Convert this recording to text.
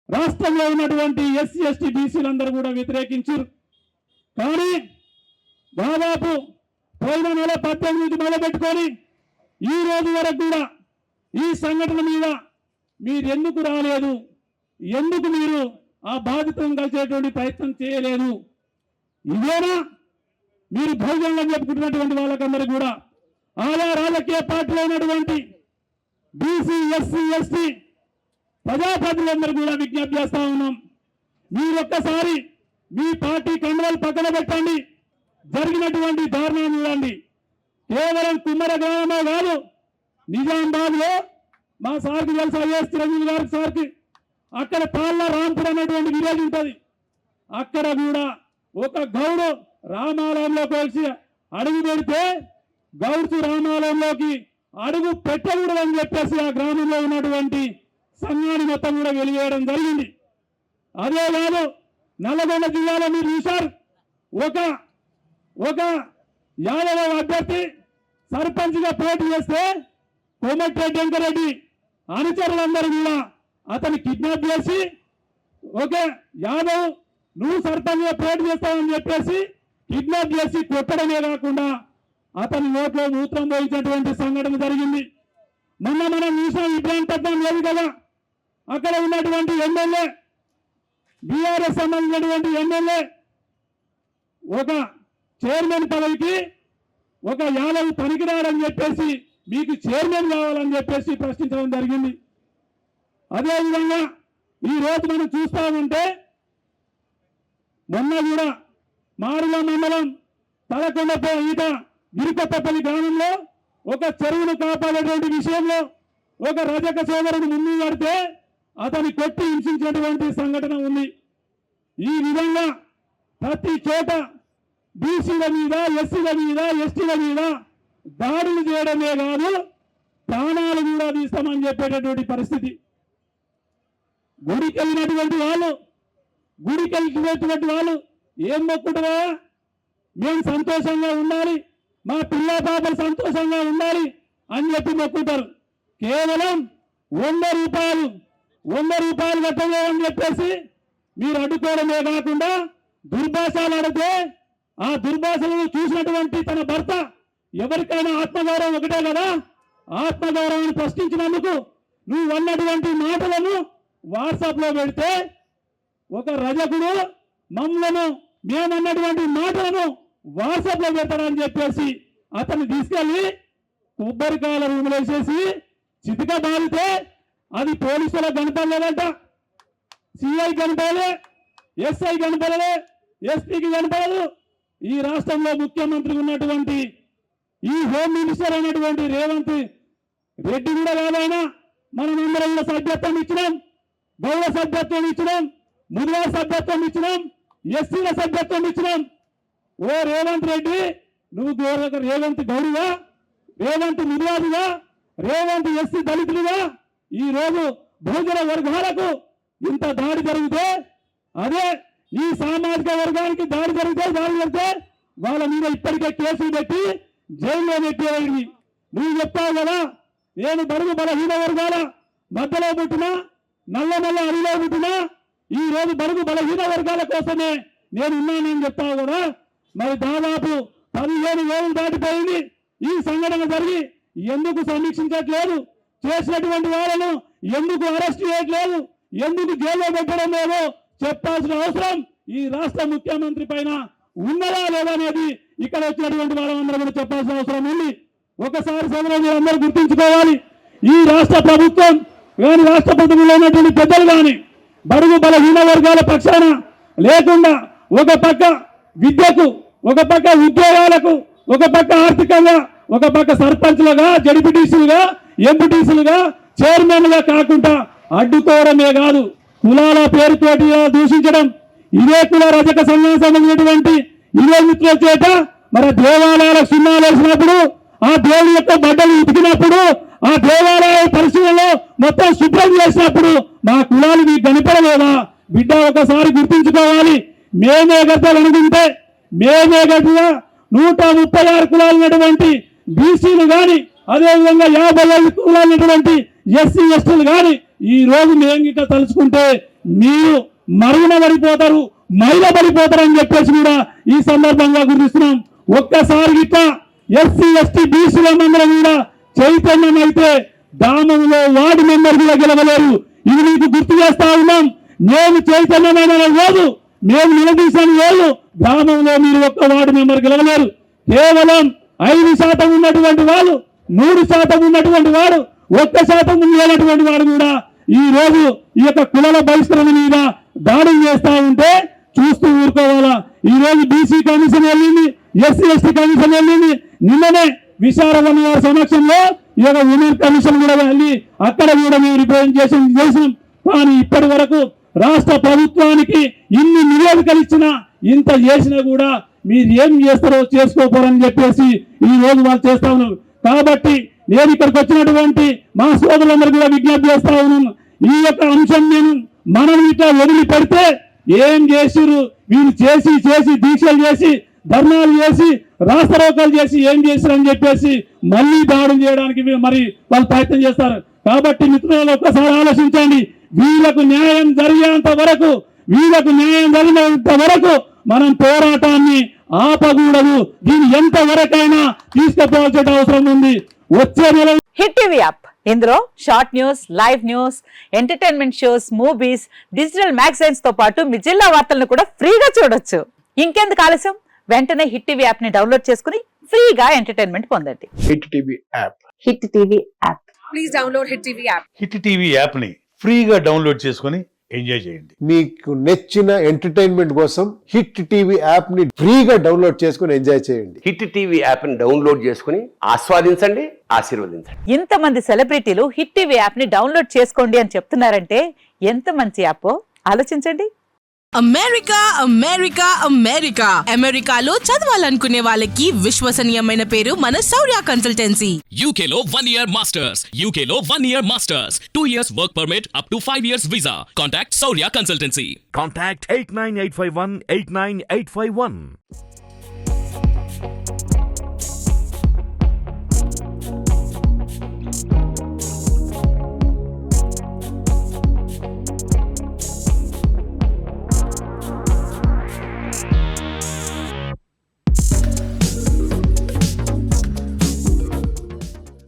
రాష్ట్రంలో ఉన్నటువంటి SC ST బీసీలందరూ కూడా వ్యతిరేకించారు. కానీ దాదాపు పోయిన నెల 18 మొదలుపెట్టుకొని ఈ రోజు వరకు కూడా ఈ సంఘటన మీద మీరు ఎందుకు రాలేదు, ఎందుకు మీరు ఆ బాధితులను కలిసేటువంటి ప్రయత్నం చేయలేదు? ఇదేనా మీరు భోజనంగా చెప్పుకుంటున్నటువంటి వాళ్ళకందరూ కూడా ఆయా రాజకీయ పార్టీలో ఉన్నటువంటి బీసీ ఎస్సీ ఎస్టీ ప్రజాప్రతినిధులందరూ కూడా విజ్ఞప్తి చేస్తా ఉన్నాం. మీరొక్కసారి మీ పార్టీ కండవాలు పక్కన పెట్టండి, జరిగినటువంటి దారుణం చూడండి. కేవలం కుమ్మర గ్రామమే కాదు, నిజామాబాద్ లో మా సార్కి తెలుసు, ఐఎస్ చిరంజీవి గారి సార్కి, అక్కడ పాల్ల రాంపూర్ అనేటువంటి విలేజ్ ఉంటుంది. అక్కడ కూడా ఒక గౌడు రామాలయంలోకి వచ్చి అడుగు పెడితే గౌడ్స్ రామాలయంలోకి అడుగు పెట్టకూడదని చెప్పేసి ఆ గ్రామంలో ఉన్నటువంటి సంఘాన్ని మొత్తం కూడా వెలివేయడం జరిగింది. అదే కాదు, నల్లగొండ జిల్లాలో మీరు చూశారు, ఒక యాదవ అభ్యర్థి సర్పంచ్గా పోటీ చేస్తే కోమటిరెడ్డి వెంకరెడ్డి అనుచరులందరూ కూడా అతన్ని కిడ్నాప్ చేసి, ఓకే యాదవ్ నువ్వు సర్పంచ్గా పోటీ చేస్తావని చెప్పేసి కిడ్నాప్ చేసి కొట్టడమే కాకుండా అతని నోట్లో మూత్రం పోయించినటువంటి సంఘటన జరిగింది. మొన్న మనం చూసిన ఇబ్రాంపట్నం లేదు కదా, అక్కడ ఉన్నటువంటి ఎమ్మెల్యే బీఆర్ఎస్ సంబంధించినటువంటి ఎమ్మెల్యే ఒక చైర్మన్ పదవికి ఒక యాదవ్ పనికిరాడని చెప్పేసి మీకు చైర్మన్ కావాలని చెప్పేసి ప్రశ్నించడం జరిగింది. అదేవిధంగా ఈ రోజు మనం చూస్తా ఉంటే మొన్న కూడా మారుల మండలం తలకొండ ఈట గిరికొత్తపల్లి గ్రామంలో ఒక చెరువును కాపాడేటువంటి విషయంలో ఒక రజక సోదరుడు ముందు పడితే అతని కొట్టి హింసించినటువంటి సంఘటన ఉంది. ఈ విధంగా ప్రతి చోట బీసీల మీద ఎస్సీల మీద ఎస్టీల మీద దాడులు చేయడమే కాదు, ప్రాణాలు కూడా తీస్తామని చెప్పేటటువంటి పరిస్థితి. గుడికి వెళ్ళినటువంటి వాళ్ళు ఏం మొక్కుతారా, మేము సంతోషంగా ఉండాలి, మా పిల్ల పాపలు సంతోషంగా ఉండాలి అని చెప్పి మొక్కుతారు. కేవలం 100 రూపాయలు కట్టలేదని చెప్పేసి మీరు అడ్డుకోవడమే కాకుండా దుర్భాషలు ఆడితే ఆ దుర్భాషలను చూసినటువంటి తన భర్త, ఎవరికైనా ఆత్మగౌరవం ఒకటే కదా, ఆత్మగౌరవాన్ని ప్రశ్నించినందుకు నువ్వు అన్నటువంటి మాటలను వాట్సాప్ లో పెడితే ఒక రజకుడు మమ్మలను మేమన్నటువంటి మాటలను వాట్సాప్ లో పెడతాడని చెప్పేసి అతన్ని తీసుకెళ్లి కొబ్బరికాయల రూములు వేసేసి చితిక బాలితే అది పోలీసులకు కనపడలేదంట, సిఐ కనపడలే, ఎస్ఐ కనపడలే, ఎస్పీకి కనపడదు. ఈ రాష్ట్రంలో ముఖ్యమంత్రి ఉన్నటువంటి ఈ హోమ్ మినిస్టర్ అయినటువంటి రేవంత్ రెడ్డి కూడా కాదైనా మనం అందరం కూడా సభ్యత్వం ఇచ్చినాం, గౌడ సభ్యత్వం ఇచ్చినాం, ముద్రా సభ్యత్వం ఇచ్చినాం, ఎస్సీల సభ్యత్వం ఇచ్చినాం. ఓ రేవంత్ రెడ్డి, నువ్వు రేవంత్ గౌడుగా, రేవంత్ ముద్రాదుగా, రేవంత్ ఎస్సీ దళితులుగా ఈ రోజు బహుజన వర్గాలకు ఇంత దాడి జరిగితే, అదే ఈ సామాజిక వర్గానికి దాడి జరిగితే వాళ్ళ మీద ఇప్పటికే కేసులు పెట్టి జైల్లో పెట్టేవాడిని. నువ్వు చెప్తావు కదా, నేను బడుగు బలహీన వర్గాల మధ్యలో పుట్టినా, నల్లమల్ల అడిలో పుట్టినా, ఈ రోజు బడుగు బలహీన వర్గాల కోసమే నేను ఉన్నానని చెప్తావు కదా. మరి దాదాపు 15,000 దాటిపోయింది ఈ సంఘటన జరిగి, ఎందుకు సమీక్షించట్లేదు? చేసినటువంటి వాళ్ళను ఎందుకు అరెస్ట్ చేయట్లేదు? ఎందుకు జైల్లో పెట్టడం లేదో చెప్పాల్సిన అవసరం ఈ రాష్ట్ర ముఖ్యమంత్రి పైన ఉన్నదా లేదా అనేది ఇక్కడ వచ్చినటువంటి వాళ్ళందరూ కూడా చెప్పాల్సిన అవసరం ఉంది. ఒకసారి సోదరులు అందరూ గుర్తుంచుకోవాలి, ఈ రాష్ట్ర ప్రభుత్వం కానీ రాష్ట్ర ప్రభుత్వంలో ఉన్నటువంటి పెద్దలు కానీ బడుగు బలహీన వర్గాల పక్షాన లేకుండా ఒక పక్క విద్యకు, ఒక పక్క ఉద్యోగాలకు, ఒక పక్క ఆర్థికంగా, ఒక పక్క సర్పంచ్లుగా, జడ్పీటీసీలుగా, ఎంపీటీసీలుగా, చైర్మన్లుగా కాకుండా అడ్డుకోవడమే కాదు, కులాల పేరుతోటి దూషించడం. ఇదే కుల రజక సంఘం సంబంధించినటువంటి ఇదే మిత్రుల చేత మరి దేవాలయాల సున్నాలు వేసినప్పుడు, ఆ దేవుని యొక్క బట్టలు ఉతికినప్పుడు, ఆ దేవాలయ పరిశీలనలో మొత్తం శుభ్రం చేసినప్పుడు మా కులాలు మీకు కనపడలేదా? బిడ్డ ఒకసారి గుర్తించుకోవాలి. మేమే గడ్డలు అనుకుంటే మేమే గడ్డగా 136 కులాలు ఉన్నటువంటి బీసీలు కానీ, అదేవిధంగా 55 కులాలు ఉన్నటువంటి ఎస్సీ ఎస్టీలు కానీ ఈ రోజు మేము ఇంకా తలుచుకుంటే మీరు మరుగున పడిపోతారు, మైలపడిపోతారు అని చెప్పేసి కూడా ఈ సందర్భంగా గుర్తిస్తున్నాం. ఒక్కసారి ఇట్లా ఎస్సీ ఎస్టీ బీసీల మందరం కూడా చైతన్యం అయితే గ్రామంలో వార్డు మెంబర్ కూడా గెలవలేరు. ఇది మీకు గుర్తు చేస్తా ఉన్నాం. మేము చైతన్యమైన రోజు, మేము నిలదీసిన రోజు గ్రామంలో మీరు ఒక్క వార్డు మెంబర్ గెలవలేరు. కేవలం 5% ఉన్నటువంటి వాళ్ళు, 3% ఉన్నటువంటి వాడు, 1% లేనటువంటి వాడు కూడా ఈ రోజు ఈ యొక్క కులాల బహిష్కరణ మీద దాడులు చేస్తా ఉంటే చూస్తూ ఊరుకోవాలా? ఈ రోజు బీసీ కమిషన్ వెళ్ళింది, ఎస్సీ ఎస్టీ కమిషన్ వెళ్ళింది. నిన్ననే విశారవన్ గారి సమక్షంలో ఈ యొక్క ఉమెన్ కమిషన్ కూడా వెళ్ళి అక్కడ కూడా మేము రిప్రజెంటేషన్ చేసినాం. కానీ ఇప్పటి వరకు రాష్ట్ర ప్రభుత్వానికి ఇన్ని నివేదికలు ఇచ్చినా, ఇంత చేసినా కూడా మీరు ఏం చేస్తారో చేసుకోపోరని చెప్పేసి ఈ రోజు వాళ్ళు చేస్తా ఉన్నారు. కాబట్టి నేను ఇక్కడికి వచ్చినటువంటి మా సోదరులందరూ కూడా విజ్ఞప్తి చేస్తా ఉన్నాను. ఈ యొక్క అంశం మనం ఇట్లా వదిలి పెడితే ఏం చేసిరు వీళ్ళు, చేసి చేసి దీక్షలు చేసి ధర్నాలు చేసి రాస్తారోకాలు చేసి ఏం చేశారని చెప్పేసి మళ్ళీ దాడులు చేయడానికి మరి వాళ్ళు ప్రయత్నం చేస్తారు. కాబట్టి మిత్రులు ఒక్కసారి ఆలోచించండి. వీళ్ళకు న్యాయం జరిగేంత వరకు, వీళ్ళకు న్యాయం జరిగినంత వరకు మనం పోరాటాన్ని ఆపకూడదు. దీన్ని ఎంత వరకైనా తీసుకుపోవాల్సిన అవసరం ఉంది. వచ్చే నెల హిట్ టీవీ యాప్, ఇందులో short news, live news, entertainment shows, movies, digital magazines తో పాటు మీ జిల్లా వార్తలను కూడా ఫ్రీగా చూడొచ్చు. ఇంకెందుకు ఆలస్యం, వెంటనే హిట్ టీవీ యాప్ ని డౌన్లోడ్ చేసుకుని ఫ్రీగా ఎంటర్టైన్మెంట్ పొందండి. Hit TV app. Hit TV app. Please download hit TV app. Hit TV app ని ఫ్రీగా డౌన్లోడ్ చేసుకొని ఎంజాయ్ చేయండి. మీకు నచ్చిన ఎంటర్టైన్మెంట్ కోసం హిట్ టీవీ యాప్ ని ఫ్రీగా డౌన్లోడ్ చేసుకొని ఎంజాయ్ చేయండి. హిట్ టీవీ యాప్ ని డౌన్లోడ్ చేసుకుని ఆస్వాదించండి, ఆశీర్వదించండి. ఇంతమంది సెలబ్రిటీలు హిట్ టీవీ యాప్ ని డౌన్లోడ్ చేసుకోండి అని చెప్తున్నారంటే ఎంత మంచి యాప్ ఆలోచించండి. అమెరికా అమెరికా అమెరికా అమెరికాలో చదవాలనుకునే వాళ్ళకి విశ్వసనీయమైన పేరు మన శౌర్య కన్సల్టెన్సీ. UK లో 1 year masters, UK లో 1 year masters, 2 years work permit up to 5 years visa. Contact Saurya Consultancy. Contact 89851 89851.